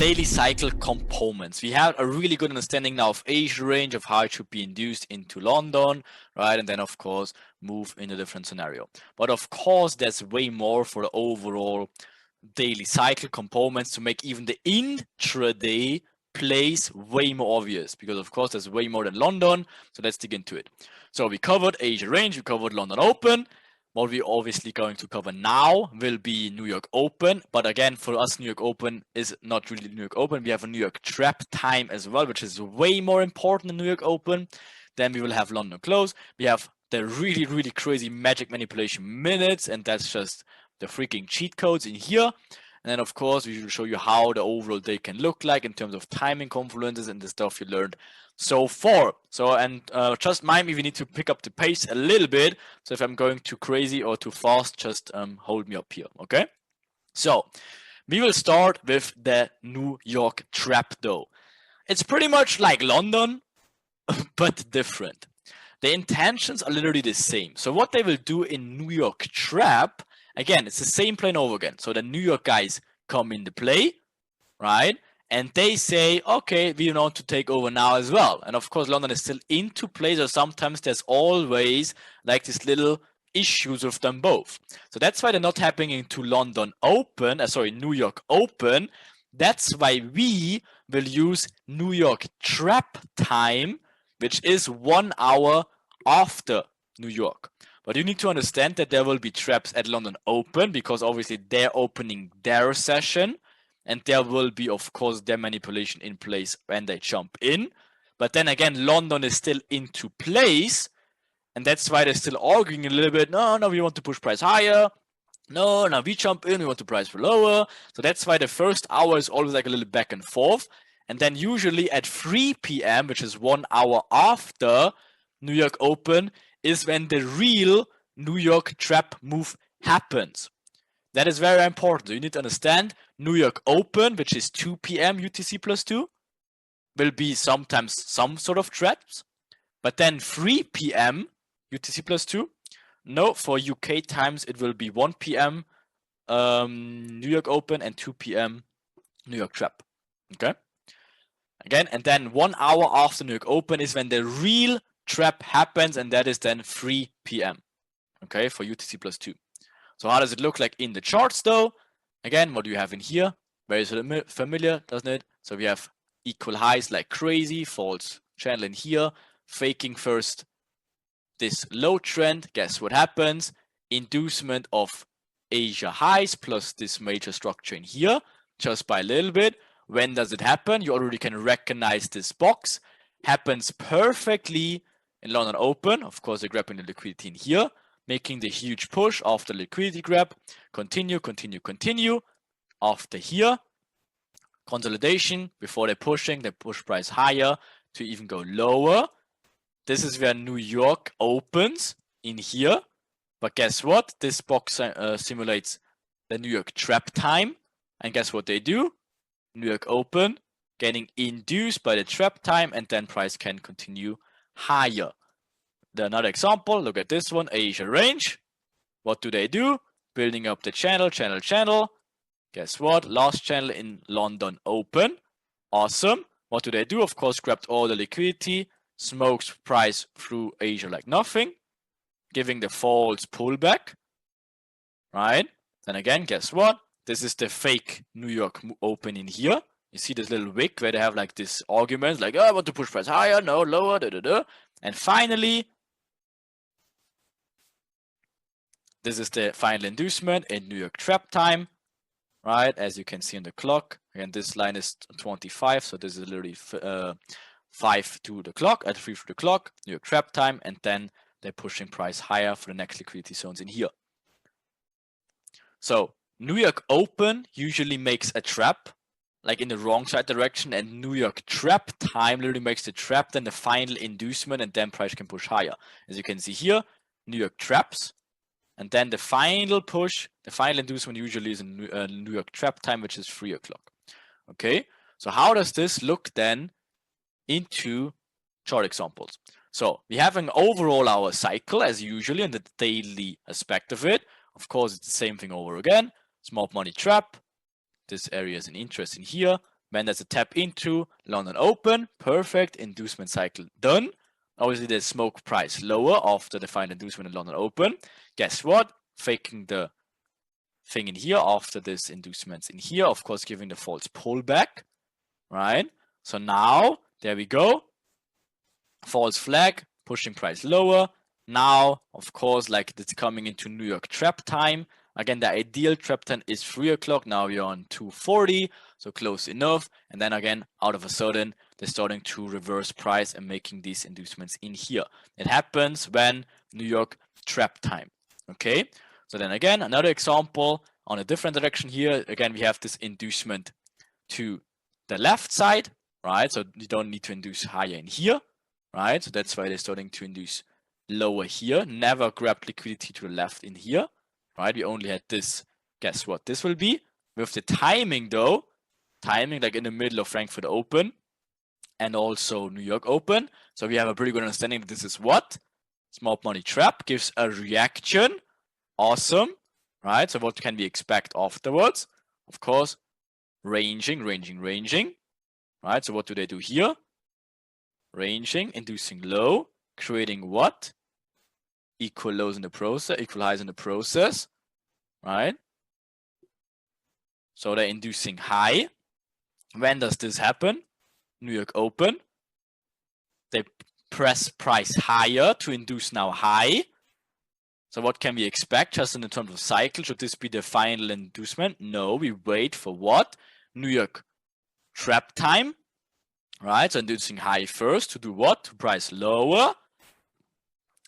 daily cycle components. We have a really good understanding now of Asia range, of how it should be induced into London, right? And then of course move in a different scenario. But of course there's way more for the overall daily cycle components to make even the intraday plays way more obvious, because of course there's way more than London. So let's dig into it. So we covered Asia range, we covered London Open. What we're obviously going to cover now will be New York Open. But again, for us, New York Open is not really New York Open. We have a New York Trap time as well, which is way more important than New York Open. Then we will have London Close. We have the really, really crazy magic manipulation minutes, and that's just the freaking cheat codes in here. And then, of course, we will show you how the overall day can look like in terms of timing confluences and the stuff you learned so far. So, and just mind me, we need to pick up the pace a little bit. So if I'm going too crazy or too fast, just hold me up here, okay? So we will start with the New York Trap though. It's pretty much like London, but different. The intentions are literally the same. So what they will do in New York Trap, again, it's the same plane over again. So the New York guys come into play, right? And they say, okay, we want to take over now as well. And of course, London is still into play. So sometimes there's always like these little issues with them both. So that's why they're not happening into London Open, New York Open. That's why we will use New York Trap time, which is 1 hour after New York. But you need to understand that there will be traps at London Open, because obviously they're opening their session. And there will be, of course, their manipulation in place when they jump in. But then again, London is still into place. And that's why they're still arguing a little bit. No, we want to push price higher. No, we jump in, we want to price for lower. So that's why the first hour is always like a little back and forth. And then usually at 3 p.m., which is 1 hour after New York Open, is when the real New York Trap move happens. That is very important. So you need to understand New York Open, which is 2 p.m. UTC plus 2, will be sometimes some sort of traps. But then 3 p.m. UTC plus 2, no, for UK times it will be 1 p.m. New York Open and 2 p.m. New York Trap. Okay? Again, and then 1 hour after New York Open is when the real trap happens, and that is then 3 p.m. Okay, for UTC plus 2. So how does it look like in the charts though? Again, what do you have in here? Very familiar, doesn't it? So we have equal highs like crazy, false channel in here, faking first this low trend. Guess what happens? Inducement of Asia highs plus this major structure in here, just by a little bit. When does it happen? You already can recognize this box. Happens perfectly in London Open. Of course, they're grabbing the liquidity in here, making the huge push after liquidity grab. Continue. After here, consolidation. Before they're pushing, they push price higher to even go lower. This is where New York opens in here. But guess what? This box simulates the New York Trap time. And guess what they do? New York Open getting induced by the trap time, and then price can continue higher. Another example, look at this one, Asia range. What do? Building up the channel. Guess what? Last channel in London Open. Awesome. What do? Of course, grabbed all the liquidity, smokes price through Asia like nothing, giving the false pullback, right? Then again, guess what? This is the fake New York Open in here. You see this little wick where they have like this argument, like, oh, I want to push price higher, no, lower, And finally, this is the final inducement in New York Trap time, right? As you can see on the clock. Again, this line is 25, so this is literally 5 to the clock, at 3 to the clock, New York Trap time, and then they're pushing price higher for the next liquidity zones in here. So New York Open usually makes a trap, like in the wrong side direction, and New York Trap time literally makes the trap, then the final inducement, and then price can push higher. As you can see here, New York traps, and then the final push, the final inducement usually is in New York Trap time, which is 3 o'clock. Okay, so how does this look then into chart examples? So we have an overall hour cycle as usually in the daily aspect of it. Of course, it's the same thing over again. Small money trap. This area is an interest in here. When there's a tap into London Open, perfect, inducement cycle done. Obviously, there's smoke price lower after the final inducement in London Open. Guess what? Faking the thing in here after this inducements in here, of course, giving the false pullback, right? So now, there we go. False flag, pushing price lower. Now, of course, like it's coming into New York trap time. Again, the ideal trap time is 3 o'clock. Now we're on 2:40, so close enough. And then again, out of a sudden, they're starting to reverse price and making these inducements in here. It happens when New York trap time. Okay, so then again, another example on a different direction here. Again, we have this inducement to the left side, right? So you don't need to induce higher in here, right? So that's why they're starting to induce lower here. Never grabbed liquidity to the left in here, right? We only had this. Guess what this will be? With the timing though, timing like in the middle of Frankfurt Open and also New York Open. So we have a pretty good understanding that this is what? Smart money trap gives a reaction. Awesome, right? So what can we expect afterwards? Of course, ranging, right? So what do they do here? Ranging, inducing low, creating what? Equal lows in the process, equal highs in the process, right? So they're inducing high. When does this happen? New York Open. They press price higher to induce now high. So what can we expect just in terms of cycle? Should this be the final inducement? No, we wait for what? New York trap time, right? So inducing high first to do what? To price lower.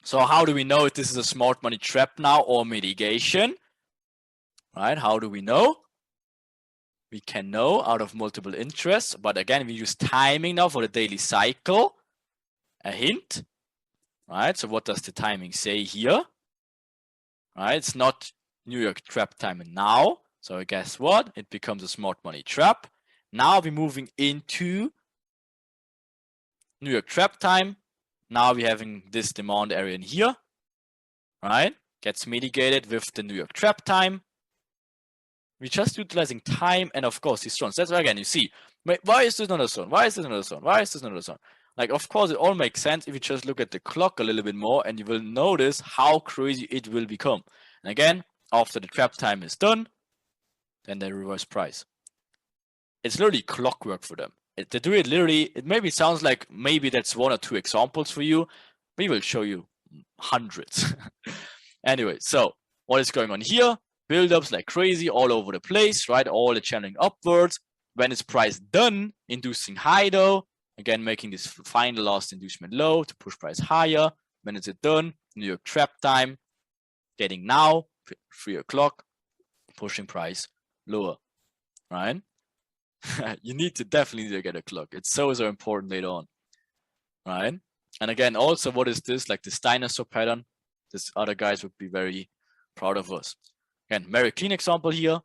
So how do we know if this is a smart money trap now or mitigation? Right? How do we know? We can know out of multiple interests, but again, we use timing now for the daily cycle. A hint, right? So what does the timing say here? Right? It's not New York trap time now. So guess what? It becomes a smart money trap. Now we're moving into New York trap time. Now we're having this demand area in here, right? Gets mitigated with the New York trap time. We're just utilizing time and of course these zones. That's why again you see, why is this not a zone? Why is this not a zone? Why is this not a zone? Like of course it all makes sense if you just look at the clock a little bit more and you will notice how crazy it will become. And again, after the trap time is done, then they reverse price. It's literally clockwork for them. They do it literally, it maybe sounds like maybe that's 1 or 2 examples for you. We will show you hundreds. Anyway, so what is going on here? Build-ups like crazy all over the place, right? All the channeling upwards. When is price done? Inducing high though. Again, making this final last inducement low to push price higher. When is it done? New York trap time. Getting now, 3 o'clock, pushing price lower, right? You definitely need to get a clock. It's so important later on, right? And again, also, what is this? Like this dinosaur pattern. This other guys would be very proud of us. Again, very clean example here.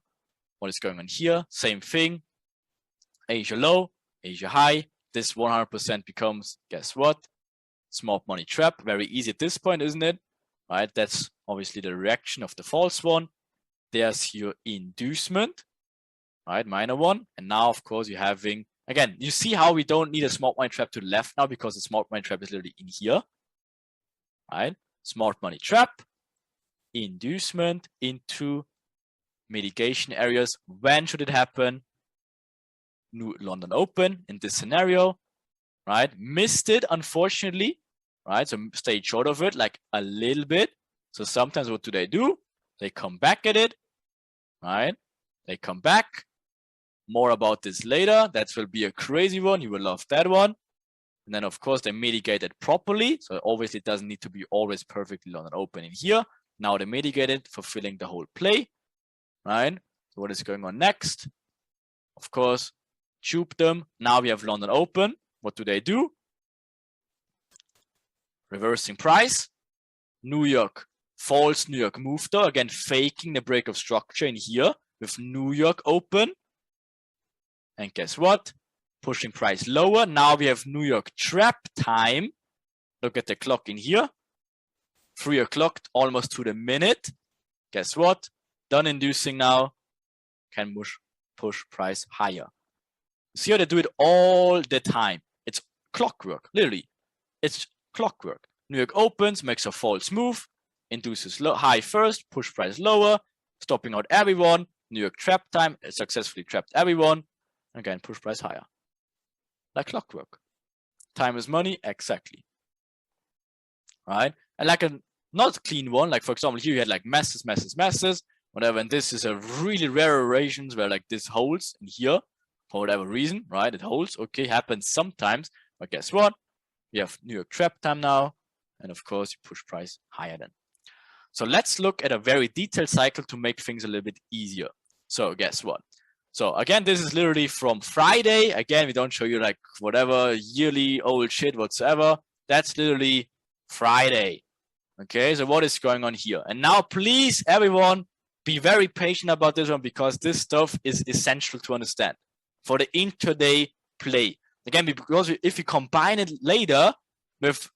What is going on here? Same thing. Asia low, Asia high. This 100% becomes, guess what? Smart money trap. Very easy at this point, isn't it? Right? That's obviously the reaction of the false one. There's your inducement, right? Minor one. And now, of course, you're having, again, you see how we don't need a smart money trap to the left now because the smart money trap is literally in here, right? Smart money trap, inducement into mitigation areas. When should it happen? New London Open in this scenario, right? Missed it, unfortunately, right? So stayed short of it like a little bit. So sometimes what do? They come back at it, right? They come back. More about this later. That will be a crazy one. You will love that one. And then, of course, they mitigate it properly. So obviously, it doesn't need to be always perfectly London Open in here. Now they mitigate it, fulfilling the whole play, right? So what is going on next? Of course, tube them. Now we have London Open. What do? Reversing price. New York, false New York move though. Again, faking the break of structure in here with New York Open. And guess what? Pushing price lower. Now we have New York trap time. Look at the clock in here. 3 o'clock, almost to the minute. Guess what? Done inducing now. Can push price higher. See how they do it all the time. It's clockwork, literally. It's clockwork. New York opens, makes a false move, induces low, high first, push price lower, stopping out everyone. New York trap time, it successfully trapped everyone. Again, push price higher. Like clockwork. Time is money, exactly. Right? And like a not clean one, like for example, here you had like masses, whatever, and this is a really rare arrations where like this holds in here for whatever reason, right? It holds, okay, happens sometimes, but guess what? We have New York trap time now, and of course you push price higher then. So let's look at a very detailed cycle to make things a little bit easier. So guess what? So again, this is literally from Friday. Again, we don't show you like whatever yearly old shit whatsoever. That's literally Friday. Okay, so what is going on here? And now please, everyone, be very patient about this one because this stuff is essential to understand for the intraday play. Again, because if you combine it later with,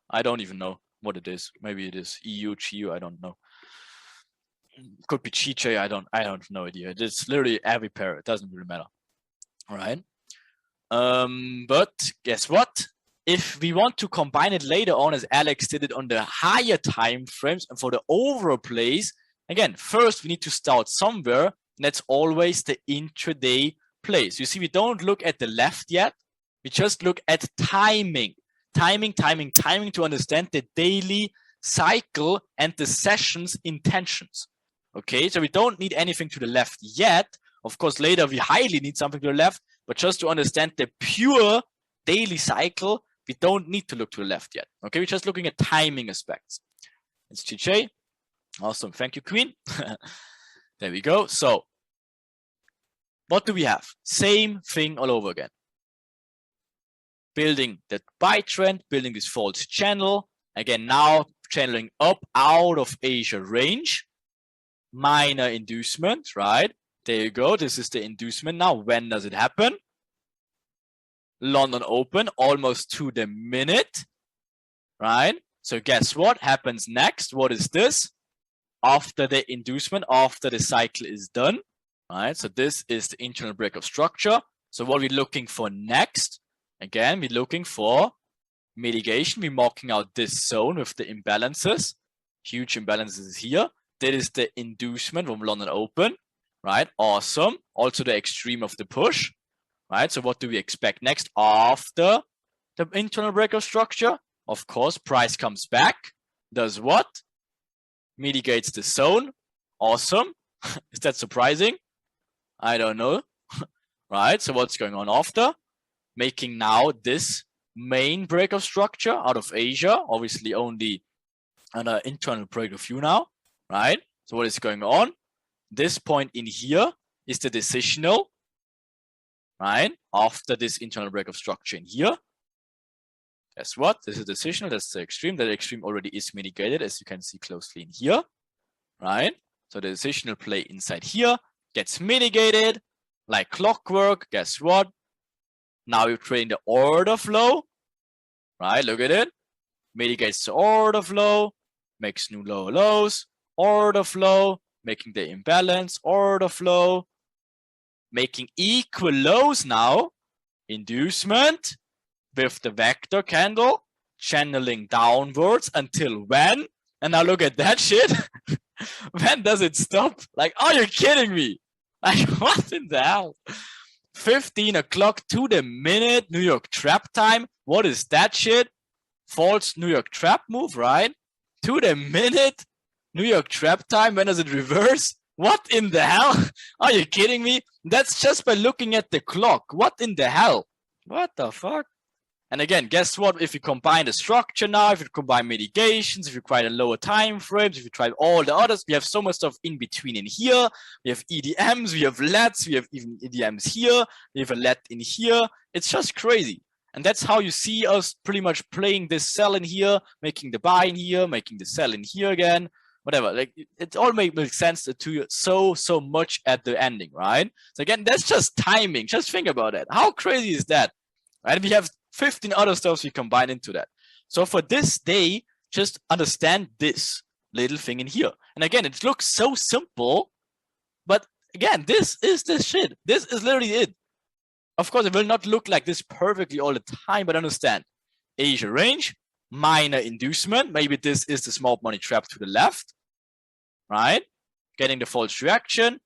I don't even know what it is. Maybe it is EU, CHIU, I don't know. It could be Chiche, I don't have no idea. It's literally every pair. It doesn't really matter. All right. But guess what? If we want to combine it later on, as Alex did it on the higher time frames and for the overall plays, again, first we need to start somewhere, and that's always the intraday plays. You see, we don't look at the left yet. We just look at timing to understand the daily cycle and the session's intentions. Okay, so we don't need anything to the left yet. Of course, later we highly need something to the left, but just to understand the pure daily cycle, we don't need to look to the left yet. Okay, we're just looking at timing aspects. It's TJ. Awesome. Thank you, Queen. There we go. So what do we have? Same thing all over again. Building that buy trend, building this false channel. Again, now channeling up out of Asia range. Minor inducement, right? There you go. This is the inducement now. When does it happen? London open, almost to the minute, right? So guess what happens next? What is this? After the inducement, after the cycle is done, right? So this is the internal break of structure. So what we're looking for next, again, we're looking for mitigation. We're marking out this zone with the imbalances, huge imbalances here. That is the inducement from London open, right? Awesome. Also the extreme of the push, right? So what do we expect next after the internal break of structure? Of course, price comes back, does what? Mitigates the zone. Awesome. Is that surprising? I don't know. Right, so what's going on after? Making now this main break of structure out of Asia, obviously only an internal break of view now, right? So what is going on? This point in here is the decisional, right? After this internal break of structure in here. Guess what? This is decisional, that's the extreme. That extreme already is mitigated, as you can see closely in here, right? So the decisional play inside here gets mitigated like clockwork. Guess what? Now you're trading the order flow, right? Look at it. Mitigates the order flow, makes new lower lows, order flow, making the imbalance, order flow, making equal lows now, inducement with the vector candle, channeling downwards until when? And now look at that shit. When does it stop? Like, are you kidding me? Like, what in the hell? 15 o'clock to the minute, New York trap time. What is that shit? False New York trap move, right? To the minute, New York trap time. When does it reverse? What in the hell? Are you kidding me? That's just by looking at the clock. What in the hell? What the fuck? And again, guess what? If you combine the structure now, if you combine mitigations, if you try the lower time frames, if you try all the others, we have so much stuff in between in here. We have EDMs, we have LEDs, we have even EDMs here, we have a LED in here. It's just crazy. And that's how you see us pretty much playing this sell in here, making the buy in here, making the sell in here again, whatever. Like it all makes sense to you so much at the ending, right? So again, that's just timing. Just think about it. How crazy is that? Right? We have 15 other stuffs we combine into that. So for this day, just understand this little thing in here. And again, it looks so simple, but again, this is the shit. This is literally it. Of course, it will not look like this perfectly all the time, but understand Asia range, minor inducement. Maybe this is the small money trap to the left, right? Getting the false reaction,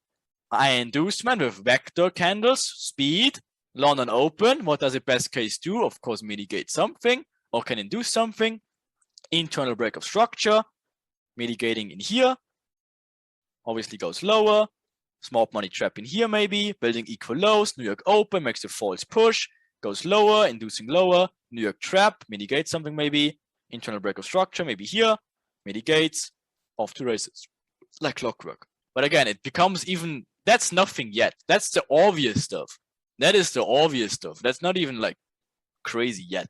high inducement with vector candles, speed, London open. What does it best case do? Of course, mitigate something or can induce something. Internal break of structure, mitigating in here. Obviously goes lower. Small money trap in here maybe, building equal lows, New York open, makes the false push, goes lower, inducing lower, New York trap, mitigates something maybe, internal break of structure, maybe here, mitigates, off to races, like clockwork. But again, it becomes even, that's nothing yet. That's the obvious stuff. That is the obvious stuff. That's not even like crazy yet.